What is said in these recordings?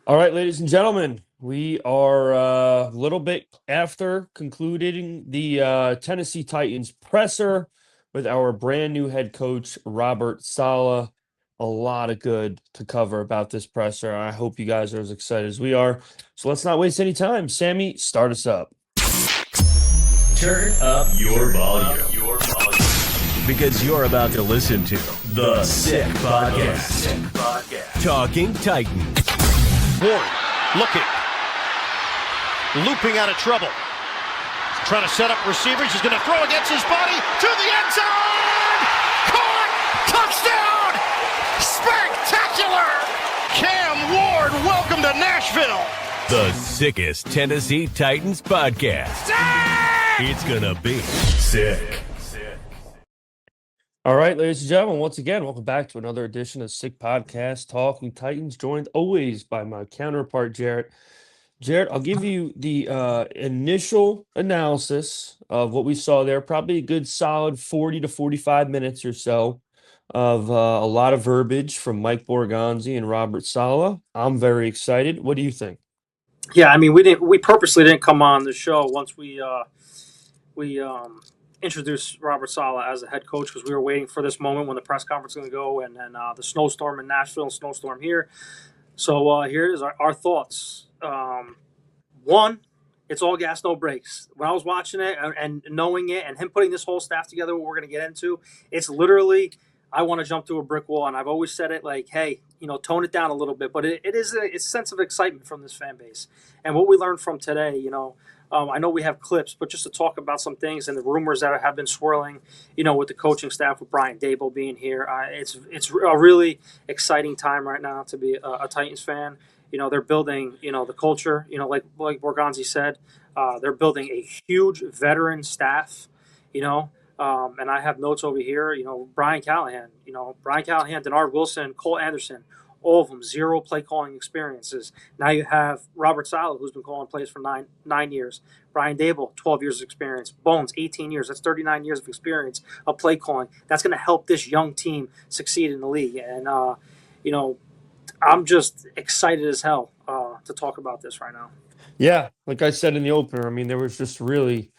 All right, ladies and gentlemen, we are a little bit after concluding the Tennessee Titans presser with our brand new head coach, Robert Saleh. A lot of good to cover about this presser. I hope you guys are as excited as we are. So let's not waste any time. Sammy, start us up. Turn up your volume. Because you're about to listen to The Sick Podcast. Talking Titans. Ward looking. Looping out of trouble. Trying to set up receivers. He's going to throw against his body to the end zone. Caught. Touchdown. Spectacular. Cam Ward, welcome to Nashville. The sickest Tennessee Titans podcast. Sick! It's going to be sick. All right, ladies and gentlemen, once again, welcome back to another edition of Sick Podcast Talking Titans, joined always by my counterpart, Jarett. Jarett, I'll give you the initial analysis of what we saw there, probably a good solid 40 to 45 minutes or so of a lot of verbiage from Mike Borgonzi and Robert Saleh. I'm very excited. What do you think? Yeah, I mean, we purposely didn't come on the show once we introduced Robert Saleh as the head coach because we were waiting for this moment when the press conference is going to go and then the snowstorm in Nashville, snowstorm here. So here is our thoughts. One, it's all gas, no brakes. When I was watching it and knowing it and him putting this whole staff together, what we're going to get into, it's literally I want to jump through a brick wall. And I've always said it like, hey, tone it down a little bit. But it's a sense of excitement from this fan base. And what we learned from today, I know we have clips, but just to talk about some things and the rumors that have been swirling, with the coaching staff, with Brian Daboll being here, it's a really exciting time right now to be a Titans fan. They're building, the culture, like Borgonzi said, they're building a huge veteran staff, and I have notes over here, Brian Callahan, Denard Wilson, Cole Anderson, all of them, zero play calling experiences. Now you have Robert Saleh, who's been calling plays for nine years. Brian Daboll, 12 years of experience. Bones, 18 years. That's 39 years of experience of play calling. That's going to help this young team succeed in the league. And, I'm just excited as hell to talk about this right now. Yeah, like I said in the opener, I mean, there was just really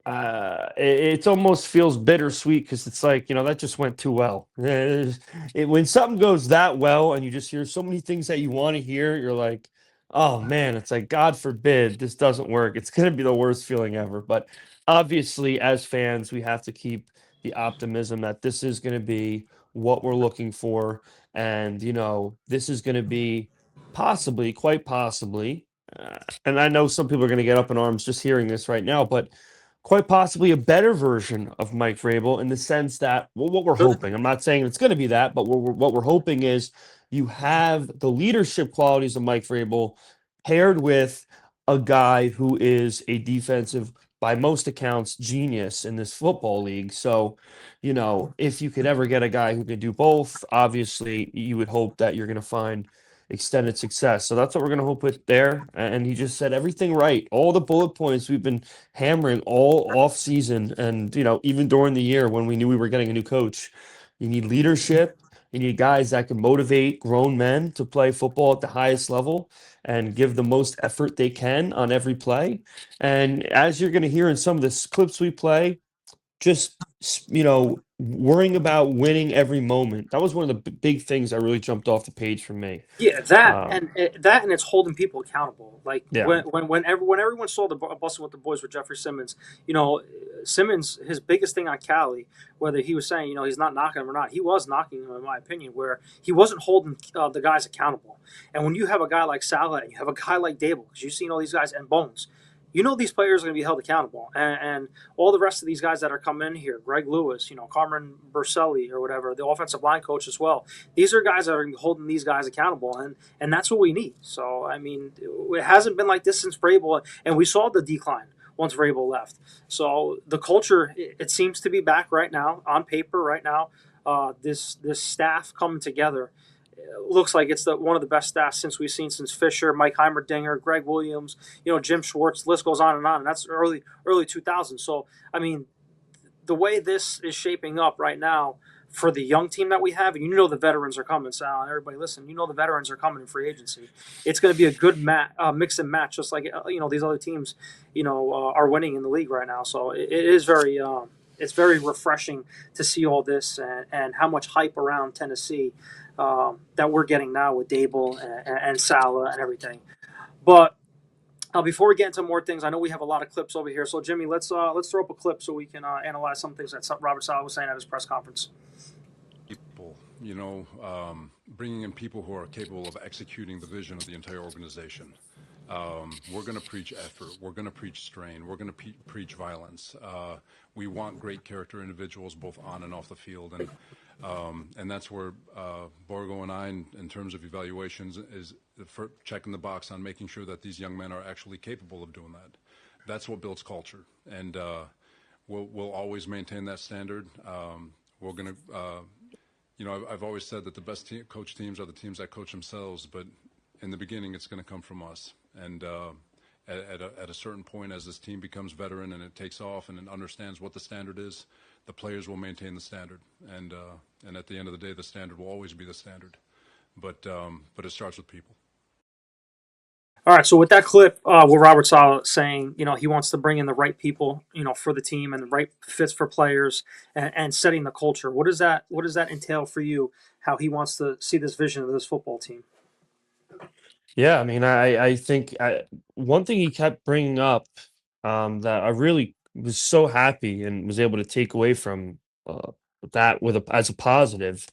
it almost feels bittersweet because it's like, that just went too well. When something goes that well and you just hear so many things that you want to hear, you're like, oh man, it's like, God forbid this doesn't work. It's going to be the worst feeling ever. But obviously, as fans, we have to keep the optimism that this is going to be what we're looking for. And, this is going to be possibly, quite possibly, and I know some people are going to get up in arms just hearing this right now, but quite possibly a better version of Mike Vrabel in the sense that, well, what we're hoping, I'm not saying it's going to be that, but what we're hoping is you have the leadership qualities of Mike Vrabel paired with a guy who is a defensive, by most accounts, genius in this football league. So, if you could ever get a guy who can do both, obviously you would hope that you're going to find extended success. So that's what we're going to hope with there. And he just said everything right. All the bullet points we've been hammering all off season and, even during the year when we knew we were getting a new coach. You need leadership. You need guys that can motivate grown men to play football at the highest level and give the most effort they can on every play. And as you're going to hear in some of the clips we play, just, worrying about winning every moment. That was one of the big things that really jumped off the page for me. Yeah, and it's holding people accountable. Like when everyone saw the busting with the boys with Jeffrey Simmons, Simmons, his biggest thing on Cali, whether he was saying he's not knocking him or not, he was knocking him in my opinion, where he wasn't holding the guys accountable. And when you have a guy like Saleh and you have a guy like Daboll, because you've seen all these guys and Bones. These players are going to be held accountable, and all the rest of these guys that are coming in here, Greg Lewis, Carmen Berselli or whatever, the offensive line coach as well. These are guys that are holding these guys accountable, and that's what we need. So, I mean, it hasn't been like this since Vrabel, and we saw the decline once Vrabel left. So the culture, it seems to be back right now, on paper right now. This staff coming together. Looks like it's one of the best staffs we've seen since Fisher, Mike Heimerdinger, Greg Williams, Jim Schwartz. List goes on, and that's early 2000s. So I mean, the way this is shaping up right now for the young team that we have, and the veterans are coming, Sal, and everybody listen, the veterans are coming in free agency. It's going to be a good mix and match, just like these other teams, are winning in the league right now. So it is very it's very refreshing to see all this and how much hype around Tennessee that we're getting now with Dable and Salah and everything. But before we get into more things, I know we have a lot of clips over here. So Jimmy, let's throw up a clip so we can analyze some things that Robert Saleh was saying at his press conference. People, bringing in people who are capable of executing the vision of the entire organization. We're going to preach effort. We're going to preach strain. We're going to preach violence. We want great character individuals both on and off the field, and that's where Borgo and I, in terms of evaluations, is for checking the box on making sure that these young men are actually capable of doing that. That's what builds culture, and we'll always maintain that standard. We're going to, I've always said that the best coach teams are the teams that coach themselves, but in the beginning, it's going to come from us. And at a certain point, as this team becomes veteran and it takes off and it understands what the standard is, the players will maintain the standard. And at the end of the day, the standard will always be the standard. But it starts with people. All right, so with that clip, with Robert Saleh saying, he wants to bring in the right people, for the team and the right fits for players and setting the culture. What does that entail for you? How he wants to see this vision of this football team? Yeah, I mean, I think one thing he kept bringing up that I really was so happy and was able to take away from that as a positive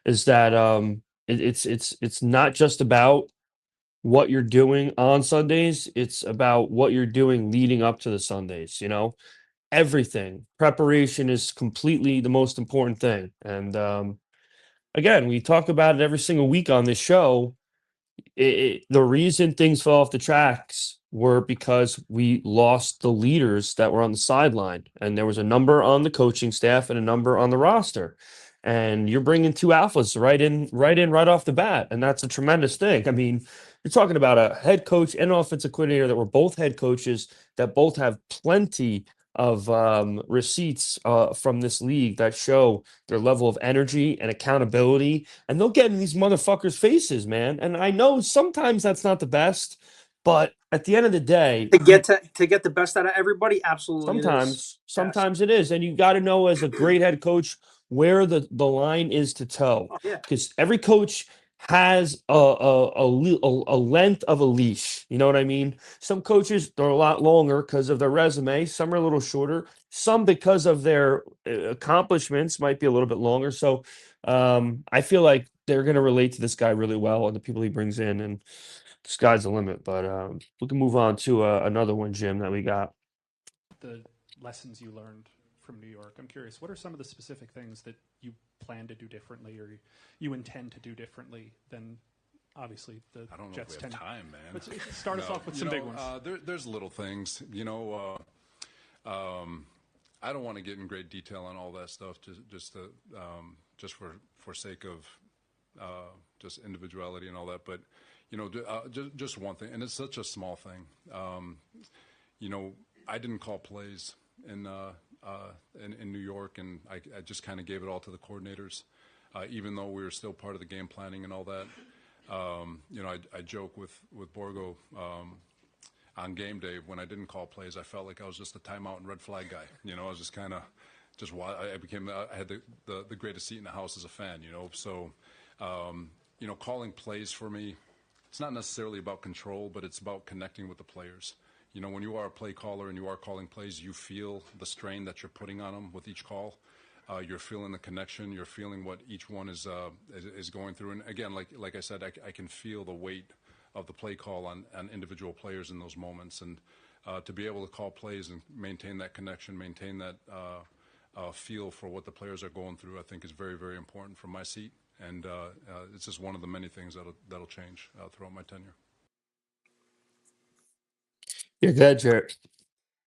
is that it's not just about what you're doing on Sundays, it's about what you're doing leading up to the Sundays, Everything. Preparation is completely the most important thing. And again, we talk about it every single week on this show. The reason things fell off the tracks were because we lost the leaders that were on the sideline, and there was a number on the coaching staff and a number on the roster. And you're bringing two alphas right off the bat, and that's a tremendous thing. I mean, you're talking about a head coach and an offensive coordinator that were both head coaches that both have plenty of receipts from this league that show their level of energy and accountability, and they'll get in these motherfuckers' faces, man. And I know sometimes that's not the best, but at the end of the day, to get the best out of everybody, absolutely. Sometimes it is, and you got to know as a great head coach where the line is to toe, because every coach has a length of a leash. You know what I mean? Some coaches, they're a lot longer because of their resume. Some are a little shorter. Some, because of their accomplishments, might be a little bit longer. So I feel like they're going to relate to this guy really well and the people he brings in, and the sky's the limit. But we can move on to another one, Jim, that we got. The lessons you learned from New York. I'm curious, what are some of the specific things that you plan to do differently or you intend to do differently than obviously the I don't know Jets if we have time, man. Let's start us off with some big ones. There's little things, I don't want to get in great detail on all that stuff, just for sake of just individuality and all that. But just one thing, and it's such a small thing. I didn't call plays in New York, and I just kind of gave it all to the coordinators, even though we were still part of the game planning and all that. I joke with Borgo on game day when I didn't call plays. I felt like I was just a timeout and red flag guy. I was just kind of I had the greatest seat in the house as a fan. So calling plays for me, it's not necessarily about control, but it's about connecting with the players. When you are a play caller and you are calling plays, you feel the strain that you're putting on them with each call. You're feeling the connection. You're feeling what each one is going through. And again, like I said, I can feel the weight of the play call on individual players in those moments. And to be able to call plays and maintain that connection, maintain that feel for what the players are going through, I think is very, very important from my seat. And it's just one of the many things that'll change throughout my tenure. Yeah, go ahead, Jarett.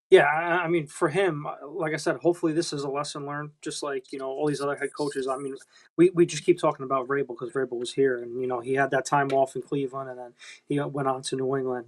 Yeah, I mean, for him, like I said, hopefully this is a lesson learned, just like, all these other head coaches. I mean, we just keep talking about Vrabel because Vrabel was here, and, he had that time off in Cleveland, and then he went on to New England.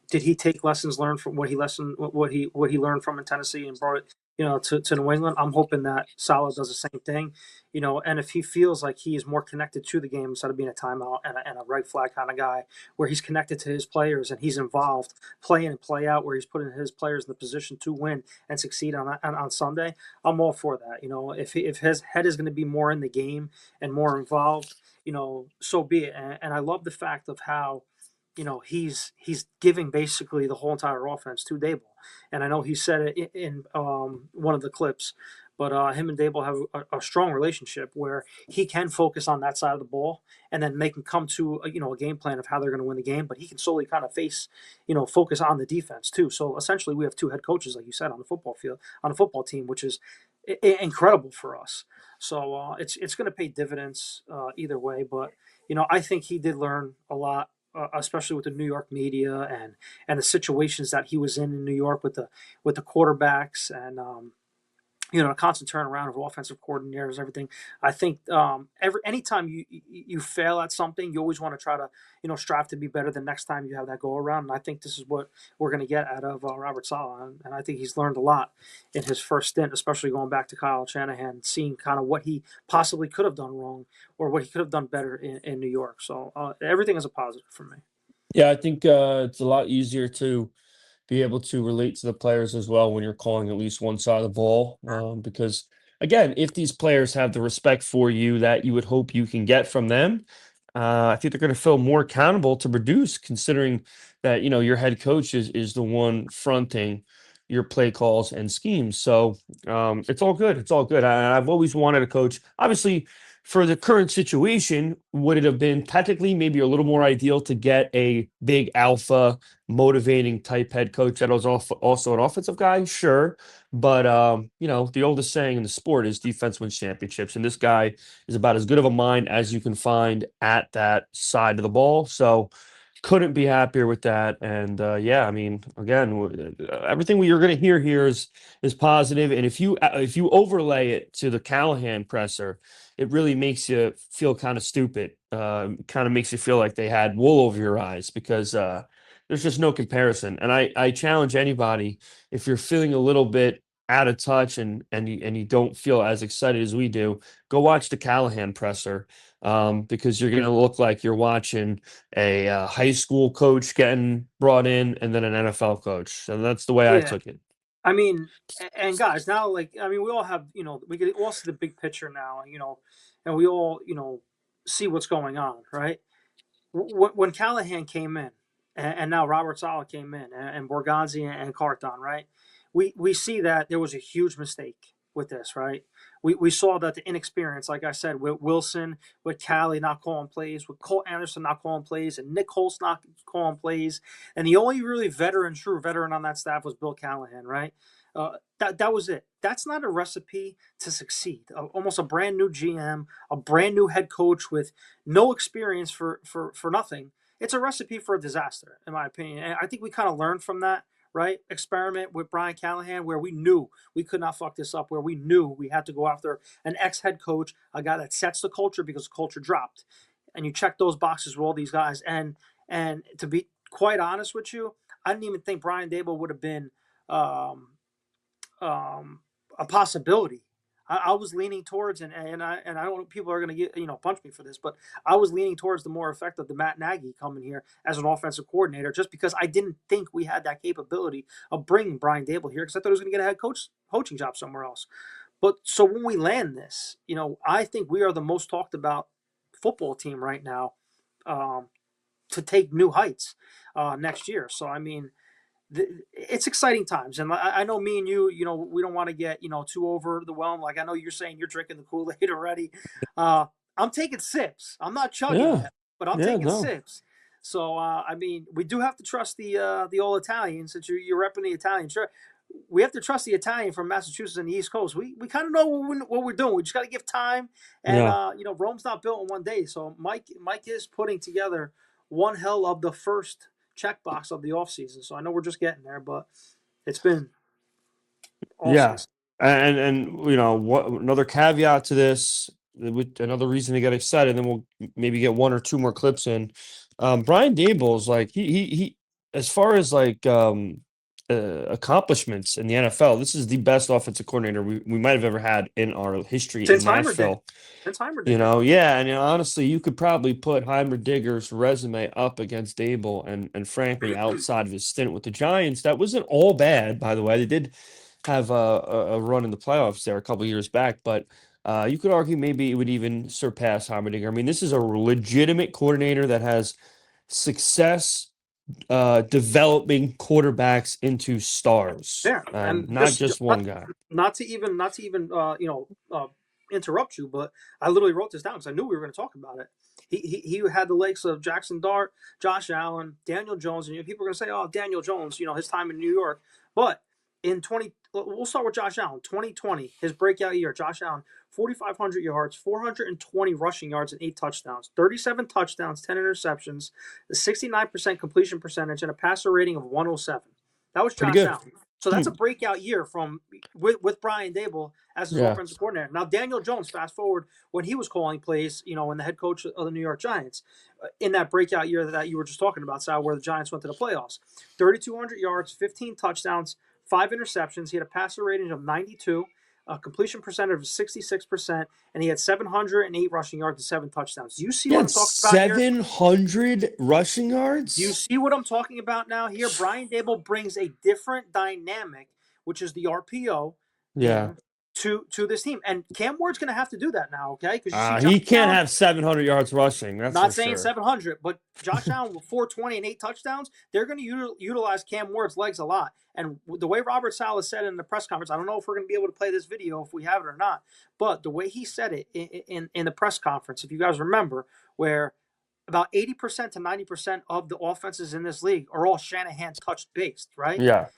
Did he take lessons learned from what he learned from in Tennessee and brought it to New England. I'm hoping that Saleh does the same thing, and if he feels like he is more connected to the game instead of being a timeout and a right flag kind of guy, where he's connected to his players and he's involved, play in and play out, where he's putting his players in the position to win and succeed on Sunday, I'm all for that. If his head is going to be more in the game and more involved, so be it. And I love the fact of how he's giving basically the whole entire offense to Dable. And I know he said it in one of the clips, but him and Dable have a strong relationship where he can focus on that side of the ball, and then they can come to a game plan of how they're going to win the game. But he can solely kind of focus on the defense too. So essentially, we have two head coaches, like you said, on the football field, on the football team, which is incredible for us. So it's going to pay dividends either way. But I think he did learn a lot, especially with the New York media and the situations that he was in New York with the quarterbacks and a constant turnaround of offensive coordinators, everything. I think anytime you fail at something, you always want to try to strive to be better the next time you have that go around. And I think this is what we're going to get out of Robert Saleh, and I think he's learned a lot in his first stint, especially going back to Kyle Shanahan, seeing kind of what he possibly could have done wrong or what he could have done better in New York. So everything is a positive for me. Yeah, I think it's a lot easier to be able to relate to the players as well when you're calling at least one side of the ball. Because again, if these players have the respect for you that you would hope you can get from them, I think they're going to feel more accountable to produce, considering that your head coach is the one fronting your play calls and schemes. So it's all good. It's all good. I've always wanted a coach. Obviously, for the current situation, would it have been technically maybe a little more ideal to get a big alpha, motivating type head coach that was also an offensive guy? Sure. But, the oldest saying in the sport is defense wins championships. And this guy is about as good of a mind as you can find at that side of the ball. So couldn't be happier with that. And yeah, I mean, again, everything you're going to hear here is positive. And if you overlay it to the Callahan presser, it really makes you feel kind of stupid. Kind of makes you feel like they had wool over your eyes because there's just no comparison. And I challenge anybody, if you're feeling a little bit out of touch and you don't feel as excited as we do, go watch the Callahan presser. Because you're going to look like you're watching a high school coach getting brought in and then an NFL coach. So that's the way I took it. I mean, and guys, now, we all have, we can all see the big picture now, and we all, see what's going on, right? When Callahan came in, and now Robert Saleh came in, and Borgonzi and Carton, right? We see that there was a huge mistake with this, right? We saw that the inexperience, like I said, with Wilson, with Callie not calling plays, with Colt Anderson not calling plays, and Nick Holtz not calling plays, and the only really true veteran on that staff was Bill Callahan, right? That was it. That's not a recipe to succeed. Almost a brand new GM, a brand new head coach with no experience for nothing. It's a recipe for a disaster, in my opinion. And I think we kind of learned from that, right? Experiment with Brian Callahan, where we knew we could not fuck this up, where we knew we had to go after an ex-head coach, a guy that sets the culture because the culture dropped. And you check those boxes with all these guys. And to be quite honest with you, I didn't even think Brian Dable would have been a possibility. I was leaning towards, and I don't know, people are going to get punch me for this, but I was leaning towards the more effective, the Matt Nagy coming here as an offensive coordinator, just because I didn't think we had that capability of bringing Brian Dable here, because I thought he was going to get a head coaching job somewhere else. But so when we land this, I think we are the most talked about football team right now to take new heights next year. So I mean, it's exciting times, and I know me and you, we don't want to get too over the whelm. Like I know you're saying you're drinking the Kool-Aid already. I'm taking sips. I'm not chugging yet, but I'm taking sips. So I mean, we do have to trust the old Italian, since you're repping the Italian. Sure, we have to trust the Italian from Massachusetts and the East Coast. We kind of know what we're doing. We just got to give time, and Rome's not built in one day. So Mike is putting together one hell of the first checkbox of the offseason. So I know we're just getting there, but it's been awesome. Yeah. And what another caveat to this, another reason to get excited, then we'll maybe get one or two more clips in. Brian Dable's like he as far as accomplishments in the NFL. This is the best offensive coordinator we might have ever had in our history in Since Heimerdinger. Nashville. Since Heimerdinger. You know, yeah, and honestly, you could probably put Heimerdinger's resume up against Dable, and frankly, outside of his stint with the Giants, that wasn't all bad. By the way, they did have a run in the playoffs there a couple years back, but you could argue maybe it would even surpass Heimerdinger. I mean, this is a legitimate coordinator that has success developing quarterbacks into stars, Yeah, and and not just one guy. not to even interrupt you, but I literally wrote this down because I knew we were going to talk about it. He had the likes of Jackson Dart, Josh Allen, Daniel Jones, and people are going to say, "Oh, Daniel Jones, his time in New York." But we'll start with Josh Allen. 2020, his breakout year. Josh Allen, 4,500 yards, 420 rushing yards, and 8 touchdowns, 37 touchdowns, 10 interceptions, a 69% completion percentage, and a passer rating of 107. That was Pretty Josh good. Allen. So that's a breakout year with Brian Dable as his Yeah. offensive coordinator. Now, Daniel Jones, fast forward when he was calling plays, when the head coach of the New York Giants, in that breakout year that you were just talking about, Sal, where the Giants went to the playoffs, 3,200 yards, 15 touchdowns, 5 interceptions. He had a passer rating of 92, a completion percentage of 66%, and he had 708 rushing yards and 7 touchdowns. Do you see what I'm talking about here? 700 rushing yards? Do you see what I'm talking about now here? Brian Dable brings a different dynamic, which is the RPO, Yeah. to this team. And Cam Ward's going to have to do that now, okay? Because He can't have 700 yards rushing. That's not for saying sure. 700, but Josh Allen with 420 and 8 touchdowns, they're going to utilize Cam Ward's legs a lot. And the way Robert Saleh said in the press conference, I don't know if we're going to be able to play this video if we have it or not, but the way he said it in the press conference, if you guys remember, where about 80% to 90% of the offenses in this league are all Shanahan touch based, right? Yeah.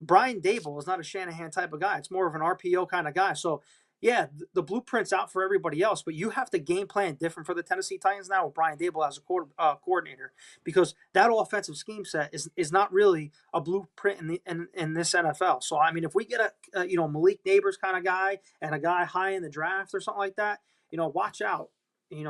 Brian Dable is not a Shanahan type of guy. It's more of an RPO kind of guy. So, yeah, the blueprint's out for everybody else, but you have to game plan different for the Tennessee Titans now with Brian Dable as a coordinator, because that offensive scheme set is not really a blueprint in this NFL. So, I mean, if we get a Malik Neighbors kind of guy and a guy high in the draft or something like that, watch out.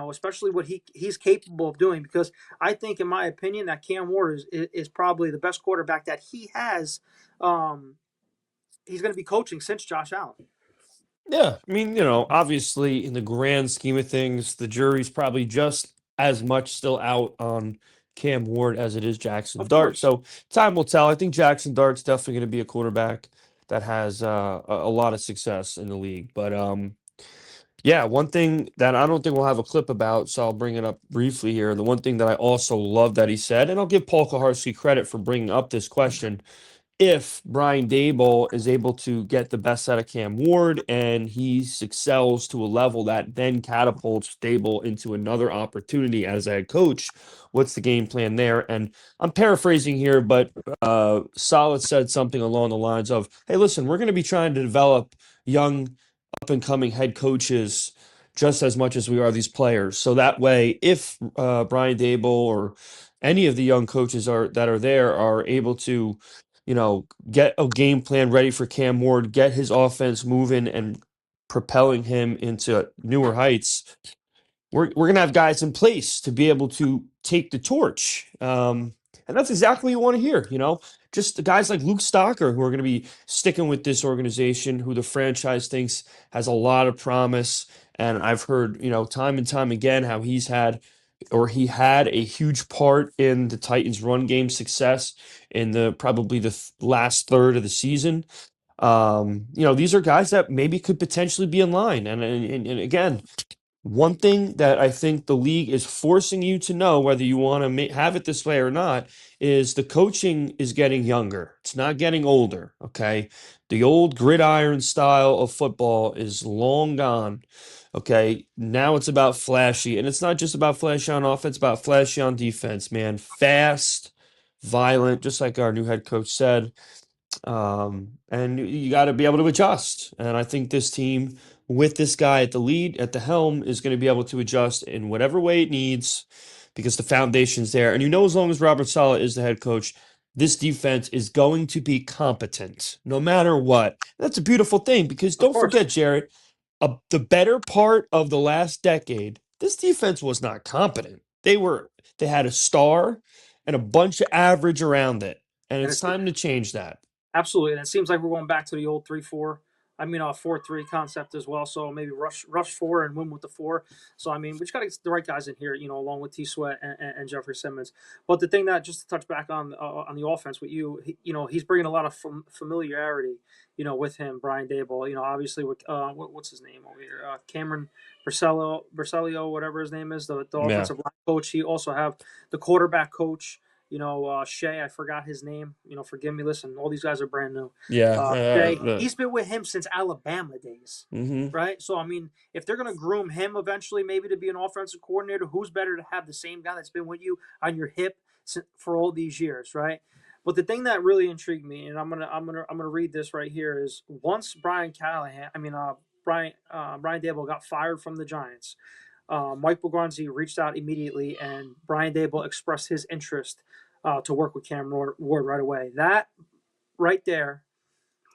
Especially what he's capable of doing, because I think, in my opinion, that Cam Ward is probably the best quarterback that he has. He's going to be coaching since Josh Allen. Yeah. I mean, obviously, in the grand scheme of things, the jury's probably just as much still out on Cam Ward as it is Jackson Of Dart. course. So time will tell. I think Jackson Dart's definitely going to be a quarterback that has a lot of success in the league. But yeah, one thing that I don't think we'll have a clip about, so I'll bring it up briefly here. The one thing that I also love that he said, and I'll give Paul Kaharski credit for bringing up this question, if Brian Dable is able to get the best out of Cam Ward and he excels to a level that then catapults Dable into another opportunity as a head coach, what's the game plan there? And I'm paraphrasing here, but Saleh said something along the lines of, hey, listen, we're going to be trying to develop young up-and-coming head coaches just as much as we are these players. So that way, if Brian Dable or any of the young coaches that are there are able to get a game plan ready for Cam Ward, get his offense moving and propelling him into newer heights, we're going to have guys in place to be able to take the torch. And that's exactly what you want to hear, just the guys like Luke Stocker, who are going to be sticking with this organization, who the franchise thinks has a lot of promise. And I've heard, time and time again how he had a huge part in the Titans' run game success in probably the last third of the season. These are guys that maybe could potentially be in line. And again, one thing that I think the league is forcing you to know, whether you want to have it this way or not, is the coaching is getting younger. It's not getting older, okay? The old gridiron style of football is long gone, okay? Now it's about flashy, and it's not just about flashy on offense, it's about flashy on defense, man. Fast, violent, just like our new head coach said. And you got to be able to adjust. And I think this team, with this guy at the helm, is going to be able to adjust in whatever way it needs, because the foundation's there. And as long as Robert Saleh is the head coach, this defense is going to be competent no matter what. That's a beautiful thing, because don't forget, Jarett, the better part of the last decade, this defense was not competent. They had a star and a bunch of average around it. And it's time to change that. Absolutely, and it seems like we're going back to the old 3-4. I mean, 4-3 concept as well. So maybe rush four and win with the four. So I mean, we just got to get the right guys in here, along with T. Sweat and Jeffrey Simmons. But the thing that, just to touch back on the offense with you, he's bringing a lot of familiarity, with him, Brian Dable. Obviously with what's his name over here, Cameron Berselio, whatever his name is, the Yeah. offensive line coach. He also have the quarterback coach. Shea, I forgot his name. Forgive me. Listen, all these guys are brand new. Yeah. Shea, he's been with him since Alabama days, Mm-hmm. right? So, I mean, if they're going to groom him eventually, maybe to be an offensive coordinator, who's better to have the same guy that's been with you on your hip for all these years, right? But the thing that really intrigued me, and I'm gonna read this right here, is once Brian Dable got fired from the Giants. Mike Bogranzi reached out immediately, and Brian Dable expressed his interest to work with Cam Ward right away. That right there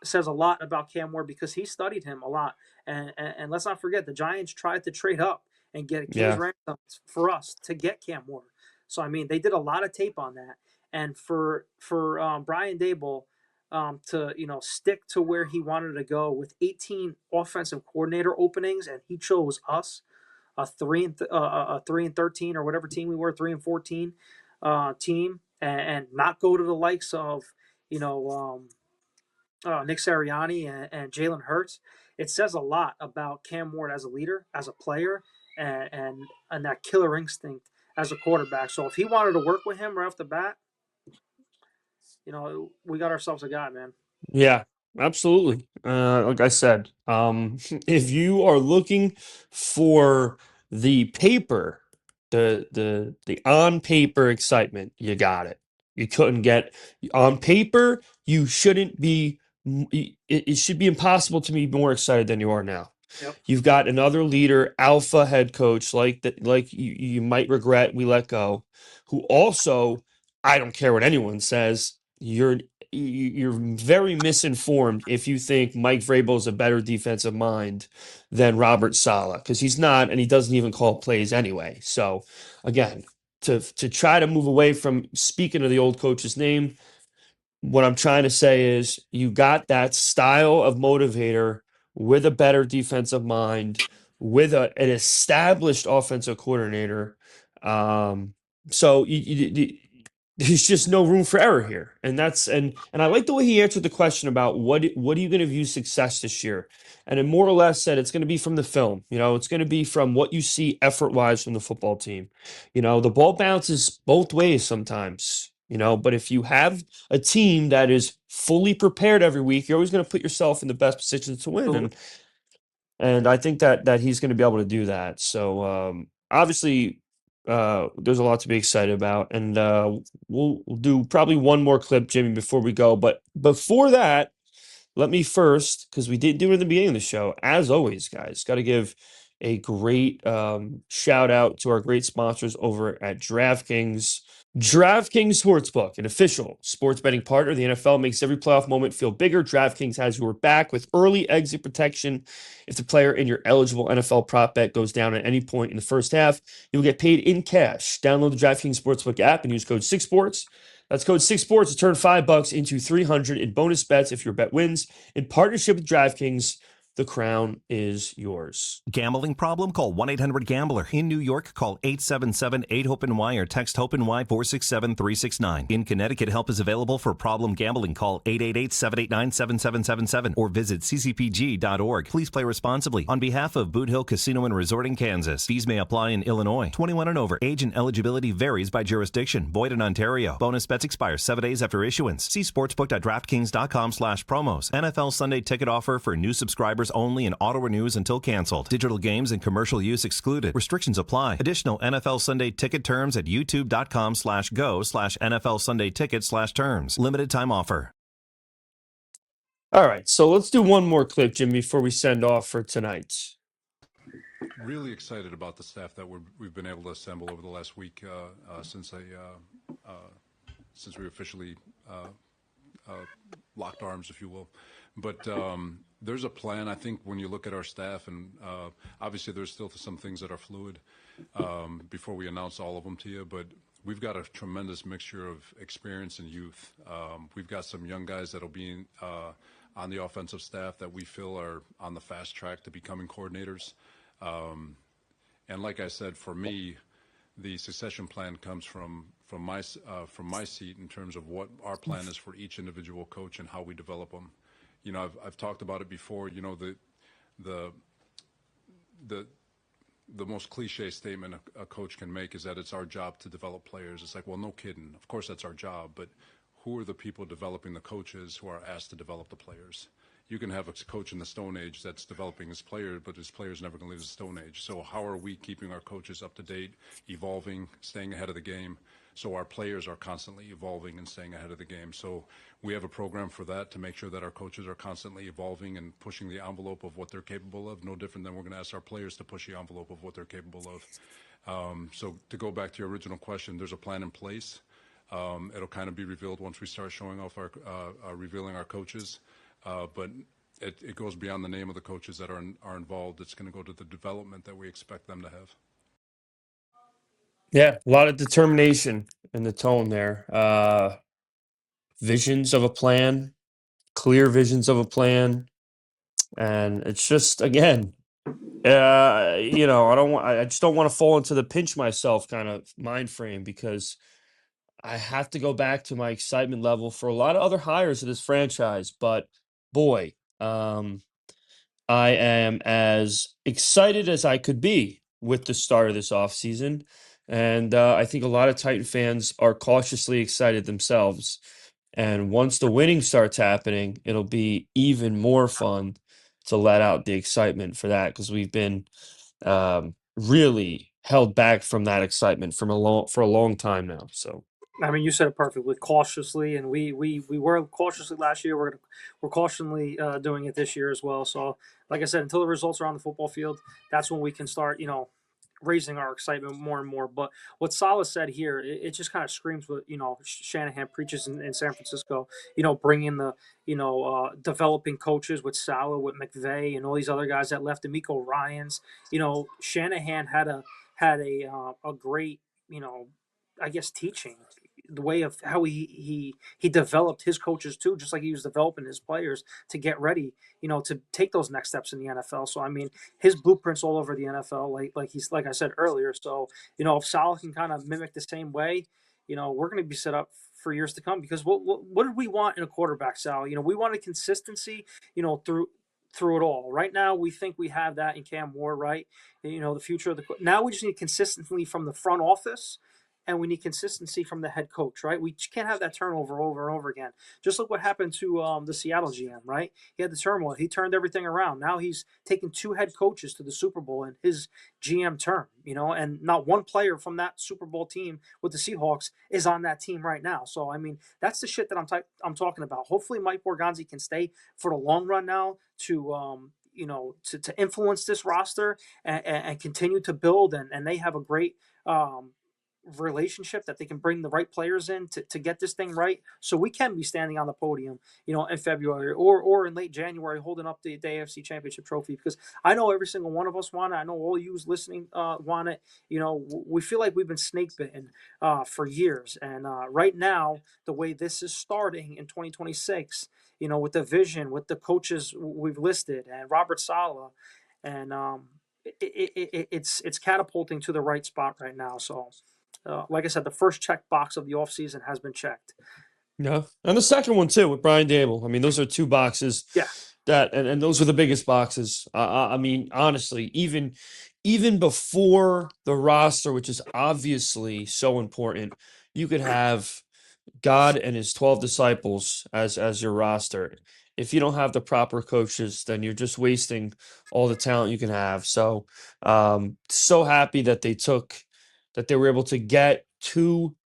says a lot about Cam Ward because he studied him a lot. And let's not forget, the Giants tried to trade up and get King's Yeah. ransom for us to get Cam Ward. So, I mean, they did a lot of tape on that. And for Brian Dable to, stick to where he wanted to go with 18 offensive coordinator openings, and he chose us, a 3-13 or whatever team we were, 3-14 team, and not go to the likes of Nick Sirianni and Jalen Hurts. It says a lot about Cam Ward as a leader, as a player, and that killer instinct as a quarterback. So if he wanted to work with him right off the bat, we got ourselves a guy, man. Yeah, absolutely. Like I said, if you are looking for the paper, the on paper excitement, you got it. You couldn't get on paper. You shouldn't be. It should be impossible to be more excited than you are now. Yep. You've got another leader, alpha head coach, like that, like you might regret we let go, who also, I don't care what anyone says, you're very misinformed if you think Mike Vrabel is a better defensive mind than Robert Saleh, because he's not, and he doesn't even call plays anyway. So again, to try to move away from speaking of the old coach's name, what I'm trying to say is you got that style of motivator with a better defensive mind, with an established offensive coordinator. So there's just no room for error here, and I like the way he answered the question about what are you going to view success this year, and it more or less said it's going to be from the film. It's going to be from what you see effort wise from the football team. The ball bounces both ways sometimes. But if you have a team that is fully prepared every week, you're always going to put yourself in the best position to win. And I think that he's going to be able to do that. So obviously, there's a lot to be excited about. And we'll do probably one more clip, Jimmy, before we go. But before that, let me first, because we did do it in the beginning of the show, as always, guys, got to give a great shout out to our great sponsors over at DraftKings. DraftKings Sportsbook, an official sports betting partner of the NFL, makes every playoff moment feel bigger. DraftKings has your back with early exit protection. If the player in your eligible NFL prop bet goes down at any point in the first half, you'll get paid in cash. Download the DraftKings Sportsbook app and use code 6sports. That's code 6sports to turn $5 into $300 in bonus bets if your bet wins. In partnership with DraftKings, the crown is yours. Gambling problem? Call 1-800-GAMBLER. In New York, call 877-8-HOPE-NY or text HOPE-NY 467-369. In Connecticut, help is available for problem gambling. Call 888-789-7777 or visit ccpg.org. Please play responsibly. On behalf of Boot Hill Casino and Resort in Kansas, fees may apply in Illinois. 21 and over. Age and eligibility varies by jurisdiction. Void in Ontario. Bonus bets expire 7 days after issuance. See sportsbook.draftkings.com/promos. NFL Sunday ticket offer for new subscribers only and auto renews until canceled. Digital games and commercial use excluded. Restrictions apply. Additional NFL Sunday ticket terms at youtube.com/go/NFL Sunday ticket/terms. Limited time offer. All right, so let's do one more clip, Jim, before we send off for tonight. Really excited about the staff that we've been able to assemble over the last week since we officially locked arms, if you will. But there's a plan. I think when you look at our staff, and obviously there's still some things that are fluid before we announce all of them to you, but we've got a tremendous mixture of experience and youth. We've got some young guys that'll be on the offensive staff that we feel are on the fast track to becoming coordinators. And like I said, for me, the succession plan comes from my seat in terms of what our plan is for each individual coach and how we develop them. You know, I've talked about it before. You know, the most cliche statement a coach can make is that it's our job to develop players. It's like, well, no kidding. Of course, that's our job, but who are the people developing the coaches who are asked to develop the players? You can have a coach in the Stone Age that's developing his player, but his player's never going to leave the Stone Age. So how are we keeping our coaches up to date, evolving, staying ahead of the game, so our players are constantly evolving and staying ahead of the game? So we have a program for that to make sure that our coaches are constantly evolving and pushing the envelope of what they're capable of, no different than we're going to ask our players to push the envelope of what they're capable of. So to go back to your original question, there's a plan in place. It'll kind of be revealed once we start showing off revealing our coaches. But it goes beyond the name of the coaches that are involved. It's going to go to the development that we expect them to have. Yeah, a lot of determination in the tone there. Visions of a plan, clear visions of a plan, and it's just again, you know, I just don't want to fall into the pinch myself kind of mind frame because I have to go back to my excitement level for a lot of other hires of this franchise. But boy, I am as excited as I could be with the start of this offseason. And I think a lot of Titan fans are cautiously excited themselves. And once the winning starts happening, it'll be even more fun to let out the excitement for that because we've been really held back from that excitement for a long time now. So. I mean, you said it perfectly, cautiously, and we were cautiously last year. We're cautiously doing it this year as well. So, like I said, until the results are on the football field, that's when we can start, raising our excitement more and more. But what Saleh said here, it just kind of screams what Shanahan preaches in San Francisco. Bringing the developing coaches with Saleh, with McVay, and all these other guys that left, D'Amico Ryans. Shanahan had a great I guess teaching the way of how he developed his coaches too, just like he was developing his players to get ready, to take those next steps in the NFL. So I mean, his blueprints all over the NFL, like I said earlier. So if Saleh can kind of mimic the same way, we're going to be set up for years to come. Because what did we want in a quarterback, Sal? We wanted consistency, through it all. Right now, we think we have that in Cam Ward, right? The future of now we just need consistency from the front office, and we need consistency from the head coach, right? We can't have that turnover over and over again. Just look what happened to the Seattle GM, right? He had the turmoil. He turned everything around. Now he's taken 2 head coaches to the Super Bowl in his GM term, and not one player from that Super Bowl team with the Seahawks is on that team right now. So, I mean, that's the shit that I'm talking about. Hopefully Mike Borgonzi can stay for the long run now to to influence this roster and continue to build. And they have a great relationship that they can bring the right players in to get this thing right, so we can be standing on the podium in February or in late January holding up the AFC Championship trophy, because I know every single one of us want it. I know all you listening want it. We feel like we've been snake bitten for years, and right now the way this is starting in 2026, with the vision, with the coaches we've listed, and Robert Saleh, and it's catapulting to the right spot right now. So like I said, the first check box of the offseason has been checked. Yeah, and the second one too with Brian Dable. I mean, those are 2 boxes. Yeah. And those are the biggest boxes. I mean, honestly, even before the roster, which is obviously so important, you could have God and his 12 disciples as your roster. If you don't have the proper coaches, then you're just wasting all the talent you can have. So, so happy that they were able to get two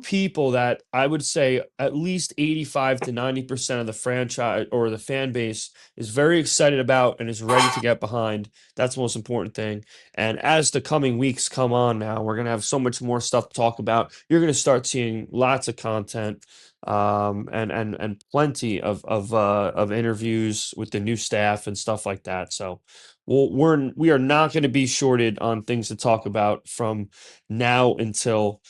people that I would say at least 85 to 90% of the franchise or the fan base is very excited about and is ready to get behind. That's the most important thing. And as the coming weeks come on now, we're going to have so much more stuff to talk about. You're going to start seeing lots of content and plenty of interviews with the new staff and stuff like that. So we are not going to be shorted on things to talk about from now until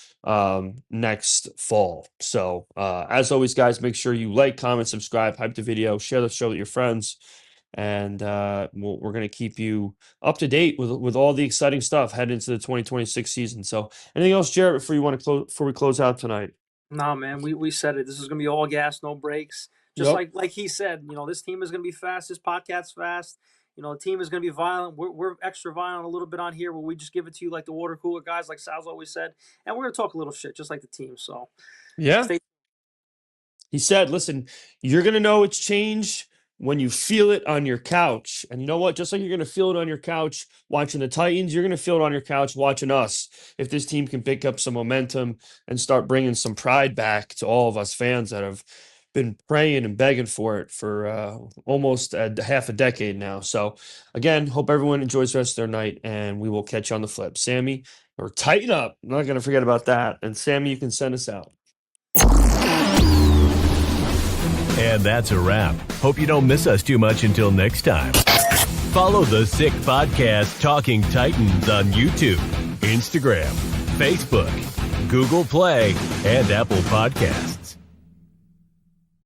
next fall. So as always, guys, make sure you like, comment, subscribe, hype the video, share the show with your friends, and we're going to keep you up to date with all the exciting stuff heading into the 2026 season. So anything else, Jarrett, before we close out tonight? Nah, man, we said it. This is gonna be all gas, no brakes. Just Yep. like he said, this team is gonna be fast. This podcast's fast. The team is gonna be violent. We're extra violent a little bit on here, where we just give it to you like the water cooler guys, like Sal's always said, and we're gonna talk a little shit, just like the team. So Yeah. stay. He said, listen, you're going to know it's changed when you feel it on your couch. And you know what? Just like you're going to feel it on your couch watching the Titans, you're going to feel it on your couch watching us. If this team can pick up some momentum and start bringing some pride back to all of us fans that have been praying and begging for it for almost half a decade now. So again, hope everyone enjoys the rest of their night, and we will catch you on the flip. Sammy, or tighten up. I'm not going to forget about that. And Sammy, you can send us out. And that's a wrap. Hope you don't miss us too much until next time. Follow the Sick Podcast Talking Titans on YouTube, Instagram, Facebook, Google Play, and Apple Podcasts.